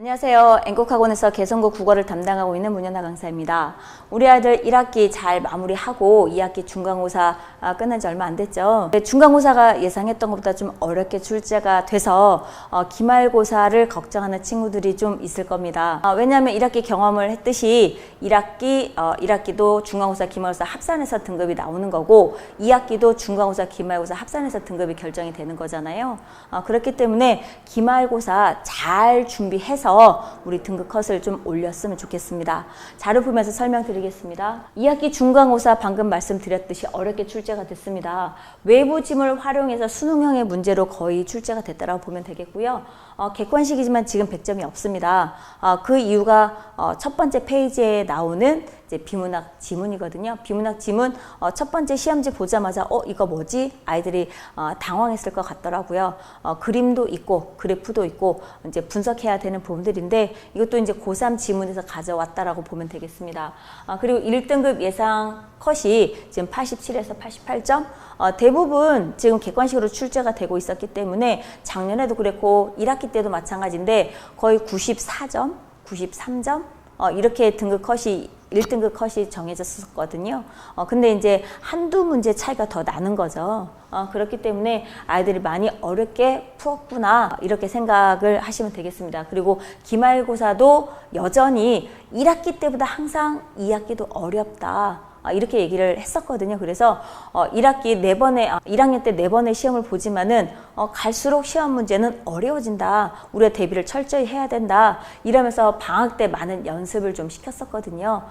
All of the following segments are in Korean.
안녕하세요. 앵국학원에서 개성고 국어를 담당하고 있는 문연아 강사입니다. 우리 아이들 1학기 잘 마무리하고 2학기 중간고사 끝난 지 얼마 안 됐죠. 중간고사가 예상했던 것보다 좀 어렵게 출제가 돼서 기말고사를 걱정하는 친구들이 좀 있을 겁니다. 왜냐하면 1학기 경험을 했듯이 1학기도 중간고사, 기말고사 합산해서 등급이 나오는 거고 2학기도 중간고사, 기말고사 합산해서 등급이 결정이 되는 거잖아요. 그렇기 때문에 기말고사 잘 준비해서 우리 등급 컷을 좀 올렸으면 좋겠습니다. 자료 보면서 설명드리겠습니다. 2학기 중간고사 방금 말씀드렸듯이 어렵게 출제가 됐습니다. 외부 지문을 활용해서 수능형의 문제로 거의 출제가 됐다고 보면 되겠고요. 객관식이지만 지금 100점이 없습니다. 그 이유가 첫 번째 페이지에 나오는 이제 비문학 지문이거든요. 비문학 지문 첫 번째 시험지 보자마자 이거 뭐지? 아이들이 당황했을 것 같더라고요. 그림도 있고 그래프도 있고 이제 분석해야 되는 부분들인데 이것도 이제 고3 지문에서 가져왔다라고 보면 되겠습니다. 그리고 1등급 예상 컷이 지금 87에서 88점. 대부분 지금 객관식으로 출제가 되고 있었기 때문에 작년에도 그랬고 1학기 때도 마찬가지인데 거의 94점, 93점 이렇게 등급 컷이 1등급 컷이 정해졌었거든요. 근데 이제 한두 문제 차이가 더 나는 거죠. 그렇기 때문에 아이들이 많이 어렵게 풀었구나 이렇게 생각을 하시면 되겠습니다. 그리고 기말고사도 여전히 1학기 때보다 항상 2학기도 어렵다. 이렇게 얘기를 했었거든요. 그래서 1학기 4번의 1학년 때 4번의 시험을 보지만은 갈수록 시험 문제는 어려워진다. 우리가 대비를 철저히 해야 된다. 이러면서 방학 때 많은 연습을 좀 시켰었거든요.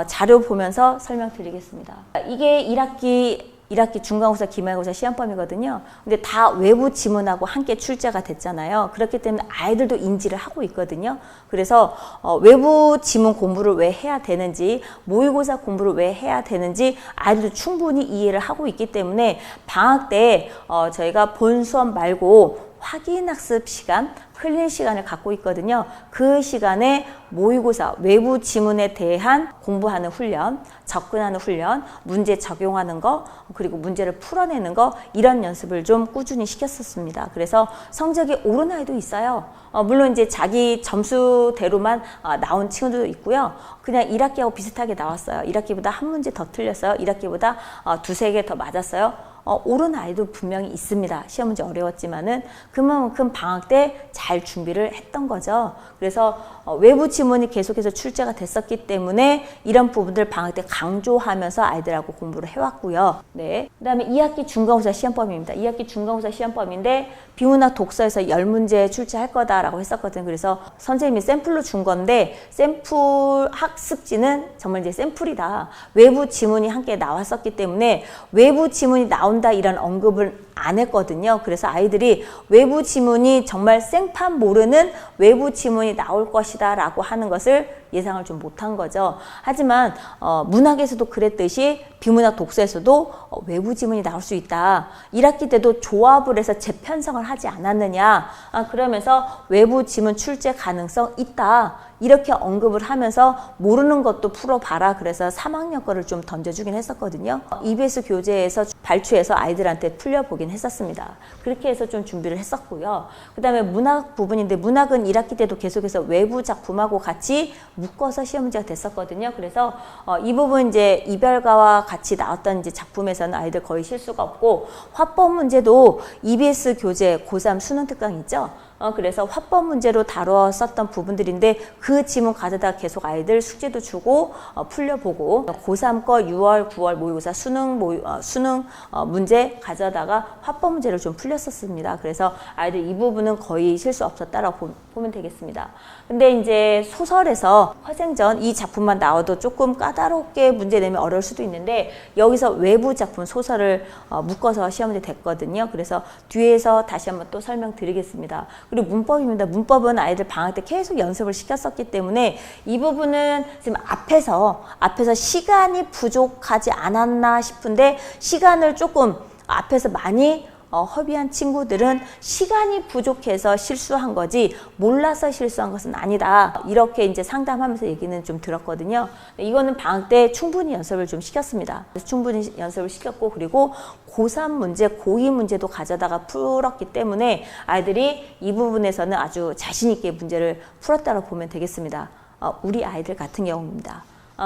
자료 보면서 설명드리겠습니다. 이게 1학기 중간고사, 기말고사 시험범이거든요. 근데 다 외부 지문하고 함께 출제가 됐잖아요. 그렇기 때문에 아이들도 인지를 하고 있거든요. 그래서 외부 지문 공부를 왜 해야 되는지, 모의고사 공부를 왜 해야 되는지 아이들도 충분히 이해를 하고 있기 때문에 방학 때 저희가 본 수업 말고 확인학습 시간, 흘릴 시간을 갖고 있거든요. 그 시간에 모의고사, 외부 지문에 대한 공부하는 훈련, 접근하는 훈련, 문제 적용하는 거, 그리고 문제를 풀어내는 거 이런 연습을 좀 꾸준히 시켰었습니다. 그래서 성적이 오른 아이도 있어요. 물론 이제 자기 점수대로만 나온 친구도 있고요. 그냥 1학기하고 비슷하게 나왔어요. 1학기보다 한 문제 더 틀렸어요. 1학기보다 두세 개 더 맞았어요. 옳은 아이도 분명히 있습니다. 시험 문제 어려웠지만은 그만큼 방학 때 잘 준비를 했던 거죠. 그래서 외부 지문이 계속해서 출제가 됐었기 때문에 이런 부분들 방학 때 강조하면서 아이들하고 공부를 해왔고요. 네. 그 다음에 2학기 중간고사 시험범위입니다. 2학기 중간고사 시험범위인데 비문학 독서에서 10문제 출제할 거다라고 했었거든요. 그래서 선생님이 샘플로 준 건데 샘플 학습지는 정말 이제 샘플이다. 외부 지문이 함께 나왔었기 때문에 외부 지문이 나온다 이런 언급을 안 했거든요. 그래서 아이들이 외부 지문이 정말 생판 모르는 외부 지문이 나올 것이다 라고 하는 것을 예상을 좀 못한 거죠. 하지만 문학에서도 그랬듯이 비문학 독서에서도 외부 지문이 나올 수 있다. 1학기 때도 조합을 해서 재편성을 하지 않았느냐. 그러면서 외부 지문 출제 가능성 있다. 이렇게 언급을 하면서 모르는 것도 풀어봐라. 그래서 3학년 거를 좀 던져주긴 했었거든요. EBS 교재에서 발췌해서 아이들한테 풀려보긴 했었습니다. 그렇게 해서 좀 준비를 했었고요. 그 다음에 문학 부분인데 문학은 1학기 때도 계속해서 외부 작품하고 같이 묶어서 시험 문제가 됐었거든요. 그래서 이 부분 이제 이별가와 같이 나왔던 이제 작품에서는 아이들 거의 실수가 없고 화법 문제도 EBS 교재 고3 수능 특강 있죠. 그래서 화법 문제로 다뤘었던 부분들인데 그 지문 가져다 계속 아이들 숙제도 주고 풀려보고 고3 거 6월, 9월 모의고사 수능 문제 가져다가 화법 문제를 좀 풀렸었습니다. 그래서 아이들 이 부분은 거의 실수 없었다라고 보면 되겠습니다. 근데 이제 소설에서 화생전 이 작품만 나와도 조금 까다롭게 문제 내면 어려울 수도 있는데 여기서 외부 작품 소설을 묶어서 시험 문제 됐거든요. 그래서 뒤에서 다시 한번 또 설명드리겠습니다. 그리고 문법입니다. 문법은 아이들 방학 때 계속 연습을 시켰었기 때문에 이 부분은 지금 앞에서 시간이 부족하지 않았나 싶은데 시간을 조금 앞에서 많이 허비한 친구들은 시간이 부족해서 실수한 거지 몰라서 실수한 것은 아니다. 이렇게 이제 상담하면서 얘기는 좀 들었거든요. 이거는 방학 때 충분히 연습을 좀 시켰습니다. 충분히 연습을 시켰고, 그리고 고3 문제, 고2 문제도 가져다가 풀었기 때문에 아이들이 이 부분에서는 아주 자신 있게 문제를 풀었다고 보면 되겠습니다. 우리 아이들 같은 경우입니다.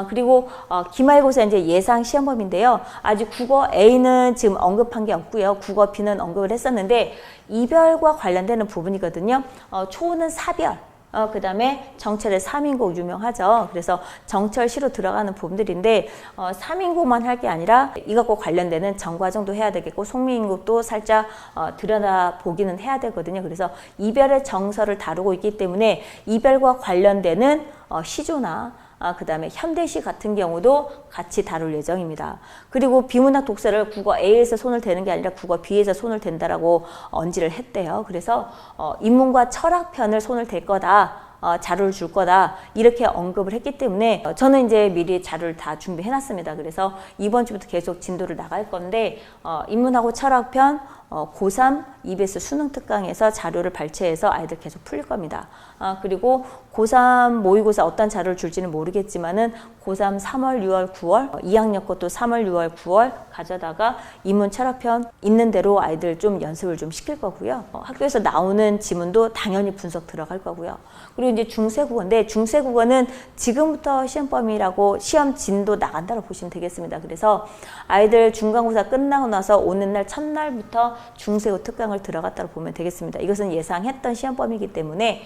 그리고 기말고사 이제 예상 시험 범위인데요. 아직 국어 A는 지금 언급한 게 없고요. 국어 B는 언급을 했었는데 이별과 관련되는 부분이거든요. 초는 사별, 그 다음에 정철의 3인국 유명하죠. 그래서 정철시로 들어가는 부분들인데 3인국만 할 게 아니라 이것과 관련되는 정과정도 해야 되겠고 송민국도 살짝 들여다보기는 해야 되거든요. 그래서 이별의 정서를 다루고 있기 때문에 이별과 관련되는 시조나 그 다음에 현대시 같은 경우도 같이 다룰 예정입니다. 그리고 비문학 독서를 국어 A에서 손을 대는 게 아니라 국어 B에서 손을 댄다라고 언지를 했대요. 그래서 인문과 철학편을 손을 댈 거다. 자료를 줄 거다 이렇게 언급을 했기 때문에 저는 이제 미리 자료를 다 준비해 놨습니다. 그래서 이번 주부터 계속 진도를 나갈 건데 인문하고 철학편 고3 EBS 수능 특강에서 자료를 발췌해서 아이들 계속 풀릴 겁니다. 그리고 고3 모의고사 어떤 자료를 줄지는 모르겠지만은 고3 3월, 6월, 9월 2학년 것도 3월, 6월, 9월 가져다가 인문 철학편 있는 대로 아이들 좀 연습을 좀 시킬 거고요. 학교에서 나오는 지문도 당연히 분석 들어갈 거고요. 그리고 이제 중세국어인데 중세국어는 지금부터 시험 범위라고 시험 진도 나간다고 보시면 되겠습니다. 그래서 아이들 중간고사 끝나고 나서 오는 날 첫날부터 중세국 특강을 들어갔다고 보면 되겠습니다. 이것은 예상했던 시험 범위이기 때문에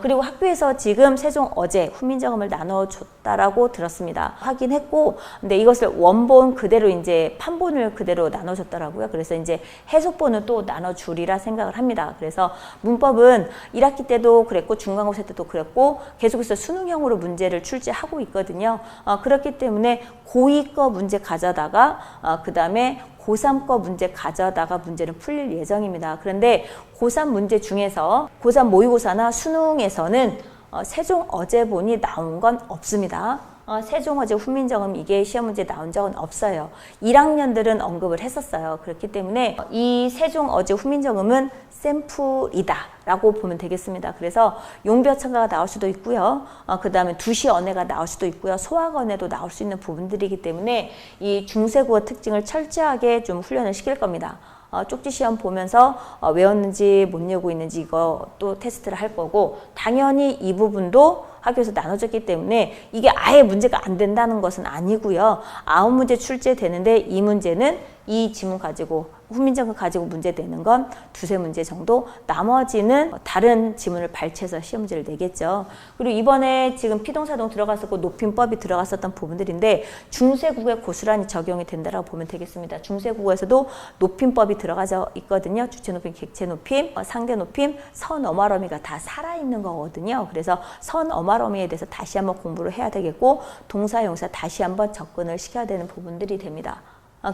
그리고 학교에서 지금 세종 어제 훈민정음을 나눠줬다라고 들었습니다. 확인했고, 근데 이것을 원본 그대로 이제 판본을 그대로 나눠줬더라고요. 그래서 이제 해석본은 또 나눠주리라 생각을 합니다. 그래서 문법은 1학기 때도 그랬고 중간고사 때도 그랬고 계속해서 수능형으로 문제를 출제하고 있거든요. 그렇기 때문에 고2 거 문제 가져다가 그 다음에 고3 거 문제 가져다가 문제는 풀릴 예정입니다. 그런데 고3 문제 중에서 고3 모의고사나 수능에서는 세종 어제본이 나온 건 없습니다. 세종 어제 훈민정음 이게 시험 문제 나온 적은 없어요. 1학년들은 언급을 했었어요. 그렇기 때문에 이 세종 어제 훈민정음은 샘플이다 라고 보면 되겠습니다. 그래서 용비어천가가 나올 수도 있고요. 그 다음에 두시 언해가 나올 수도 있고요. 소학 언해도 나올 수 있는 부분들이기 때문에 이 중세국어 특징을 철저하게 좀 훈련을 시킬 겁니다. 쪽지 시험 보면서 외웠는지 못 외우고 있는지 이거 또 테스트를 할 거고, 당연히 이 부분도 학교에서 나눠졌기 때문에 이게 아예 문제가 안 된다는 것은 아니고요. 9문제 출제되는데 이 문제는 이 지문 가지고 훈민정음 가지고 문제 되는 건 두세 문제 정도, 나머지는 다른 지문을 발췌해서 시험 문제를 내겠죠. 그리고 이번에 지금 피동사동 들어갔었고 높임법이 들어갔었던 부분들인데 중세국어에 고스란히 적용이 된다고 보면 되겠습니다. 중세국어에서도 높임법이 들어가져 있거든요. 주체높임, 객체높임, 상대높임, 선어말어미가 다 살아있는 거거든요. 그래서 선어말어미에 대해서 다시 한번 공부를 해야 되겠고 동사, 용사 다시 한번 접근을 시켜야 되는 부분들이 됩니다.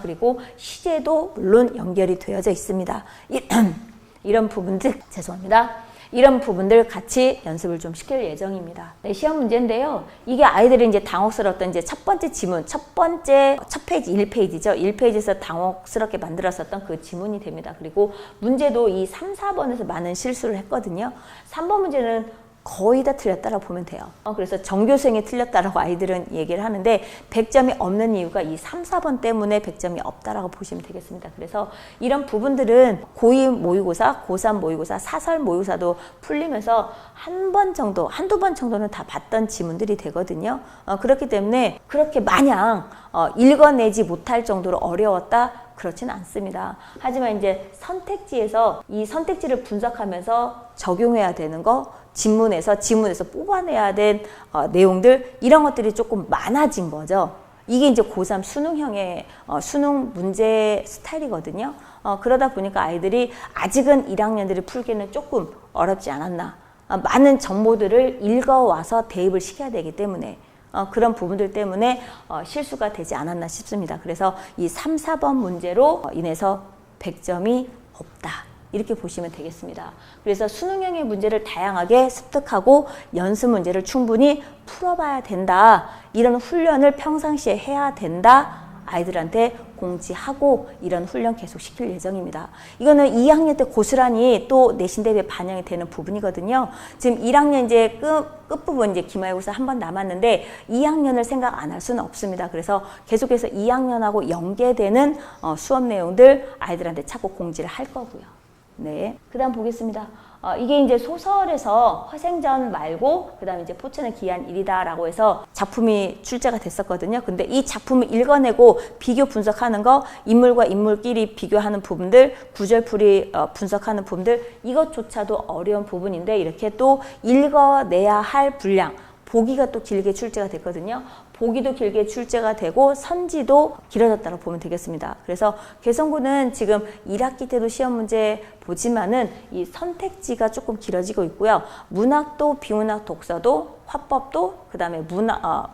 그리고 시제도 물론 연결이 되어져 있습니다. 이런 부분들, 죄송합니다. 이런 부분들 같이 연습을 좀 시킬 예정입니다. 네, 시험 문제인데요. 이게 아이들이 이제 당혹스러웠던 이제 첫 번째 지문, 첫 페이지 1페이지죠. 1페이지에서 당혹스럽게 만들었었던 그 지문이 됩니다. 그리고 문제도 이 3, 4번에서 많은 실수를 했거든요. 3번 문제는 거의 다 틀렸다라고 보면 돼요. 그래서 전교생이 틀렸다라고 아이들은 얘기를 하는데 100점이 없는 이유가 이 3, 4번 때문에 100점이 없다라고 보시면 되겠습니다. 그래서 이런 부분들은 고2 모의고사, 고3 모의고사, 사설 모의고사도 풀리면서 한 번 정도, 한두 번 정도는 다 봤던 지문들이 되거든요. 그렇기 때문에 그렇게 마냥 읽어내지 못할 정도로 어려웠다? 그렇진 않습니다. 하지만 이제 선택지에서 이 선택지를 분석하면서 적용해야 되는 거, 지문에서 뽑아내야 된 내용들, 이런 것들이 조금 많아진 거죠. 이게 이제 고3 수능형의 수능 문제 스타일이거든요. 그러다 보니까 아이들이 아직은 1학년들이 풀기는 조금 어렵지 않았나. 많은 정보들을 읽어와서 대입을 시켜야 되기 때문에 그런 부분들 때문에 실수가 되지 않았나 싶습니다. 그래서 이 3, 4번 문제로 인해서 100점이 없다. 이렇게 보시면 되겠습니다. 그래서 수능형의 문제를 다양하게 습득하고 연습 문제를 충분히 풀어봐야 된다. 이런 훈련을 평상시에 해야 된다. 아이들한테 공지하고 이런 훈련 계속 시킬 예정입니다. 이거는 2학년 때 고스란히 또 내신 대비에 반영이 되는 부분이거든요. 지금 1학년 이제 끝부분 이제 기말고사 한 번 남았는데 2학년을 생각 안 할 수는 없습니다. 그래서 계속해서 2학년하고 연계되는 수업 내용들 아이들한테 자꾸 공지를 할 거고요. 네. 그 다음 보겠습니다. 이게 이제 소설에서 화생전 말고 그 다음에 이제 포천의 기한 일이다라고 해서 작품이 출제가 됐었거든요. 근데 이 작품을 읽어내고 비교 분석하는 거, 인물과 인물끼리 비교하는 부분들, 구절풀이 분석하는 부분들, 이것조차도 어려운 부분인데 이렇게 또 읽어내야 할 분량, 보기가 또 길게 출제가 됐거든요. 보기도 길게 출제가 되고 선지도 길어졌다고 보면 되겠습니다. 그래서 개성고는 지금 1학기 때도 시험 문제 보지만은 이 선택지가 조금 길어지고 있고요. 문학도 비문학 독서도 화법도 그다음에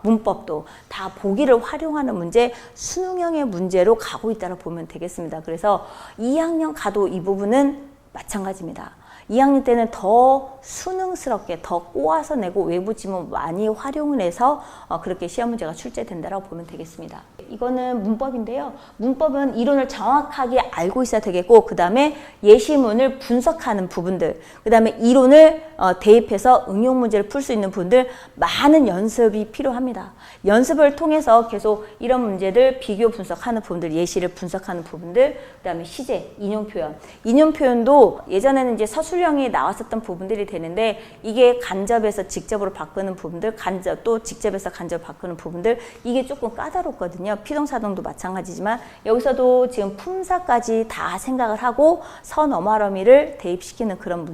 문법도 다 보기를 활용하는 문제, 수능형의 문제로 가고 있다고 보면 되겠습니다. 그래서 2학년 가도 이 부분은 마찬가지입니다. 2학년 때는 더 수능스럽게 더 꼬아서 내고 외부 지문 많이 활용을 해서 그렇게 시험 문제가 출제된다고 보면 되겠습니다. 이거는 문법인데요. 문법은 이론을 정확하게 알고 있어야 되겠고 그 다음에 예시문을 분석하는 부분들, 그 다음에 이론을 대입해서 응용 문제를 풀 수 있는 부분들 많은 연습이 필요합니다. 연습을 통해서 계속 이런 문제들 비교 분석하는 부분들, 예시를 분석하는 부분들, 그 다음에 시제, 인용 표현. 인용 표현도 예전에는 이제 서술형이 나왔었던 부분들이 되는데 이게 간접에서 직접으로 바꾸는 부분들, 간접 또 직접에서 간접 바꾸는 부분들, 이게 조금 까다롭거든요. 피동사동도 마찬가지지만 여기서도 지금 품사까지 다 생각을 하고 선어말어미를 대입시키는 그런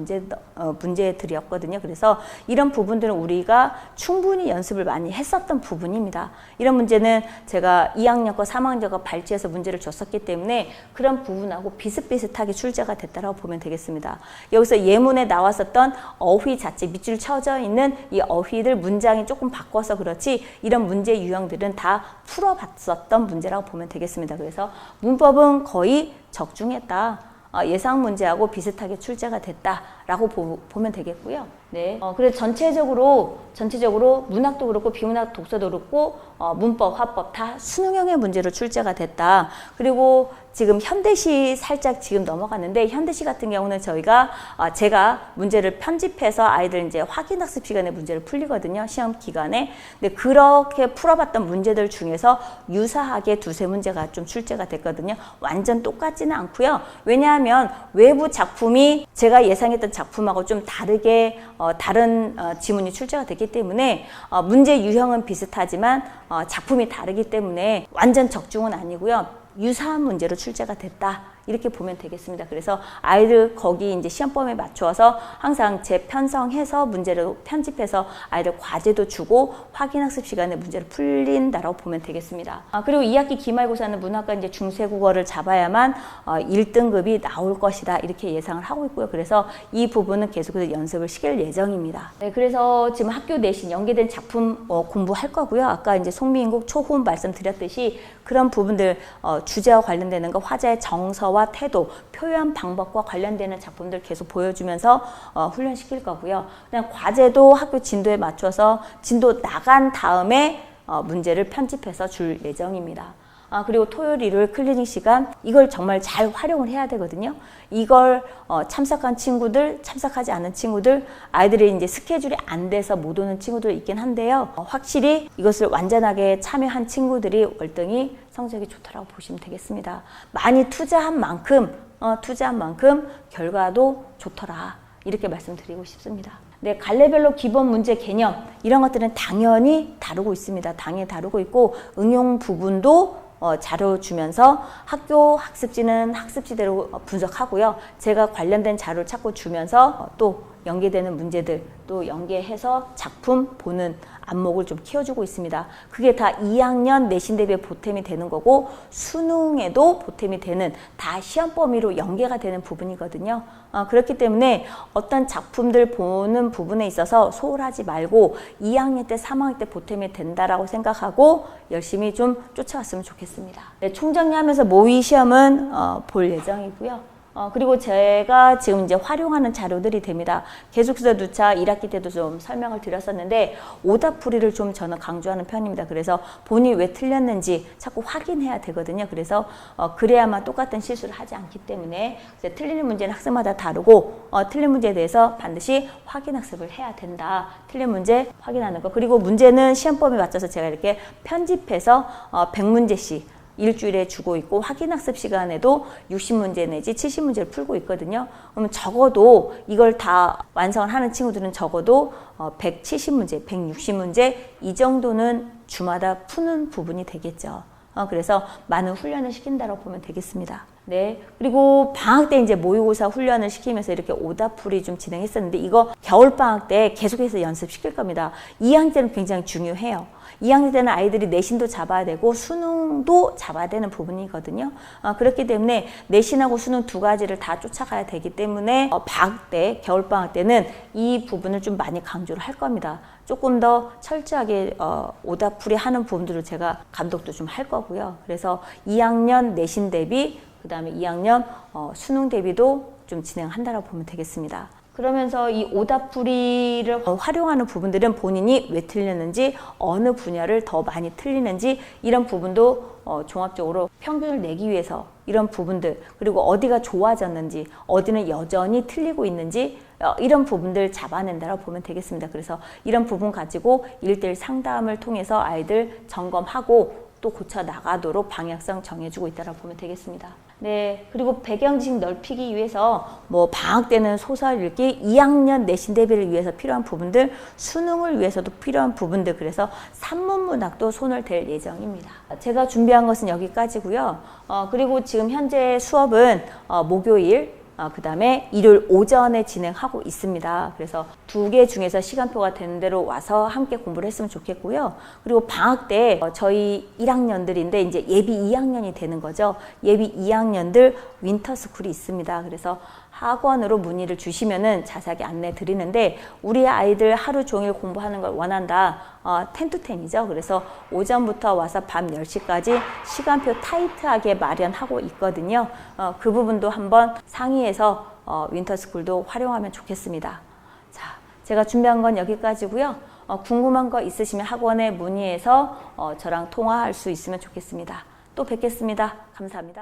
문제들이었거든요. 그래서 이런 부분들은 우리가 충분히 연습을 많이 했었던 부분입니다. 이런 문제는 제가 2학년과 3학년과 발제해서 문제를 줬었기 때문에 그런 부분하고 비슷비슷하게 출제가 됐다고 보면 되겠습니다. 여기서 예문에 나왔었던 어휘 자체, 밑줄 쳐져 있는 이 어휘들 문장이 조금 바꿔서 그렇지 이런 문제 유형들은 다 풀어봤었던 문제라고 보면 되겠습니다. 그래서 문법은 거의 적중했다. 예상 문제하고 비슷하게 출제가 됐다라고 보면 되겠고요. 네. 그래서 전체적으로 문학도 그렇고 비문학 독서도 그렇고 문법, 화법 다 수능형의 문제로 출제가 됐다. 그리고 지금 현대시 살짝 지금 넘어갔는데 현대시 같은 경우는 제가 문제를 편집해서 아이들 이제 확인학습 시간에 문제를 풀리거든요. 시험 기간에. 근데 그렇게 풀어봤던 문제들 중에서 유사하게 두세 문제가 좀 출제가 됐거든요. 완전 똑같지는 않고요. 왜냐하면 외부 작품이 제가 예상했던 작품하고 좀 다르게 다른 지문이 출제가 됐기 때문에 문제 유형은 비슷하지만 작품이 다르기 때문에 완전 적중은 아니고요. 유사한 문제로 출제가 됐다. 이렇게 보면 되겠습니다. 그래서 아이들 거기 이제 시험범위에 맞추어서 항상 재편성해서 문제를 편집해서 아이들 과제도 주고 확인학습 시간에 문제를 풀린다라고 보면 되겠습니다. 그리고 2학기 기말고사는 문학과 이제 중세국어를 잡아야만 1등급이 나올 것이다. 이렇게 예상을 하고 있고요. 그래서 이 부분은 계속해서 연습을 시킬 예정입니다. 네, 그래서 지금 학교 내신 연계된 작품 공부할 거고요. 아까 이제 송미인국 초호음 말씀드렸듯이 그런 부분들 주제와 관련되는 거, 화자의 정서와 태도, 표현 방법과 관련되는 작품들 계속 보여주면서 훈련시킬 거고요. 그다음 과제도 학교 진도에 맞춰서 진도 나간 다음에 문제를 편집해서 줄 예정입니다. 그리고 토요일, 일요일 클리닉 시간 이걸 정말 잘 활용을 해야 되거든요. 이걸 참석한 친구들, 참석하지 않은 친구들, 아이들이 이제 스케줄이 안 돼서 못 오는 친구들 있긴 한데요. 확실히 이것을 완전하게 참여한 친구들이 월등히 성적이 좋다라고 보시면 되겠습니다. 많이 투자한 만큼 결과도 좋더라. 이렇게 말씀드리고 싶습니다. 네, 갈래별로 기본 문제 개념 이런 것들은 당연히 다루고 있습니다. 당연히 다루고 있고 응용 부분도 자료 주면서 학교 학습지는 학습지대로 분석하고요. 제가 관련된 자료를 찾고 주면서 또 연계되는 문제들 또 연계해서 작품 보는 안목을 좀 키워주고 있습니다. 그게 다 2학년 내신 대비에 보탬이 되는 거고 수능에도 보탬이 되는 다 시험 범위로 연계가 되는 부분이거든요. 그렇기 때문에 어떤 작품들 보는 부분에 있어서 소홀하지 말고 2학년 때 3학년 때 보탬이 된다라고 생각하고 열심히 좀 쫓아왔으면 좋겠습니다. 네, 총정리하면서 모의 시험은 볼 예정이고요. 그리고 제가 지금 이제 활용하는 자료들이 됩니다. 계속해서 누차 1학기 때도 좀 설명을 드렸었는데 오답풀이를 좀 저는 강조하는 편입니다. 그래서 본인이 왜 틀렸는지 자꾸 확인해야 되거든요. 그래서 그래야만 똑같은 실수를 하지 않기 때문에 틀리는 문제는 학생마다 다르고 틀린 문제에 대해서 반드시 확인 학습을 해야 된다. 틀린 문제 확인하는 거. 그리고 문제는 시험범위 맞춰서 제가 이렇게 편집해서 100문제씩 일주일에 주고 있고 확인학습 시간에도 60문제 내지 70문제를 풀고 있거든요. 그러면 적어도 이걸 다 완성을 하는 친구들은 적어도 170문제, 160문제 이 정도는 주마다 푸는 부분이 되겠죠. 그래서 많은 훈련을 시킨다고 보면 되겠습니다. 네. 그리고 방학 때 이제 모의고사 훈련을 시키면서 이렇게 오답풀이 좀 진행했었는데 이거 겨울방학 때 계속해서 연습시킬 겁니다. 2학년 때는 굉장히 중요해요. 2학년 때는 아이들이 내신도 잡아야 되고 수능도 잡아야 되는 부분이거든요. 그렇기 때문에 내신하고 수능 두 가지를 다 쫓아가야 되기 때문에 방학 때, 겨울방학 때는 이 부분을 좀 많이 강조를 할 겁니다. 조금 더 철저하게 오답풀이 하는 부분들을 제가 감독도 좀 할 거고요. 그래서 2학년 내신 대비 그 다음에 2학년 수능 대비도 좀 진행한다고 보면 되겠습니다. 그러면서 이 오답풀이를 활용하는 부분들은 본인이 왜 틀렸는지, 어느 분야를 더 많이 틀리는지 이런 부분도 종합적으로 평균을 내기 위해서 이런 부분들, 그리고 어디가 좋아졌는지, 어디는 여전히 틀리고 있는지 이런 부분들 잡아낸다고 보면 되겠습니다. 그래서 이런 부분 가지고 1:1 상담을 통해서 아이들 점검하고 또 고쳐 나가도록 방향성 정해주고 있다고 보면 되겠습니다. 네, 그리고 배경지식 넓히기 위해서 뭐 방학 때는 소설 읽기, 2학년 내신 대비를 위해서 필요한 부분들, 수능을 위해서도 필요한 부분들, 그래서 산문문학도 손을 댈 예정입니다. 제가 준비한 것은 여기까지고요. 그리고 지금 현재 수업은 목요일, 그 다음에 일요일 오전에 진행하고 있습니다. 그래서 2개 중에서 시간표가 되는 대로 와서 함께 공부를 했으면 좋겠고요. 그리고 방학 때 저희 1학년들인데 이제 예비 2학년이 되는 거죠. 예비 2학년들 윈터스쿨이 있습니다. 그래서 학원으로 문의를 주시면은 자세하게 안내 드리는데 우리 아이들 하루 종일 공부하는 걸 원한다. 10to10이죠. 그래서 오전부터 와서 밤 10시까지 시간표 타이트하게 마련하고 있거든요. 그 부분도 한번 상의해서 윈터스쿨도 활용하면 좋겠습니다. 자, 제가 준비한 건 여기까지고요. 궁금한 거 있으시면 학원에 문의해서 저랑 통화할 수 있으면 좋겠습니다. 또 뵙겠습니다. 감사합니다.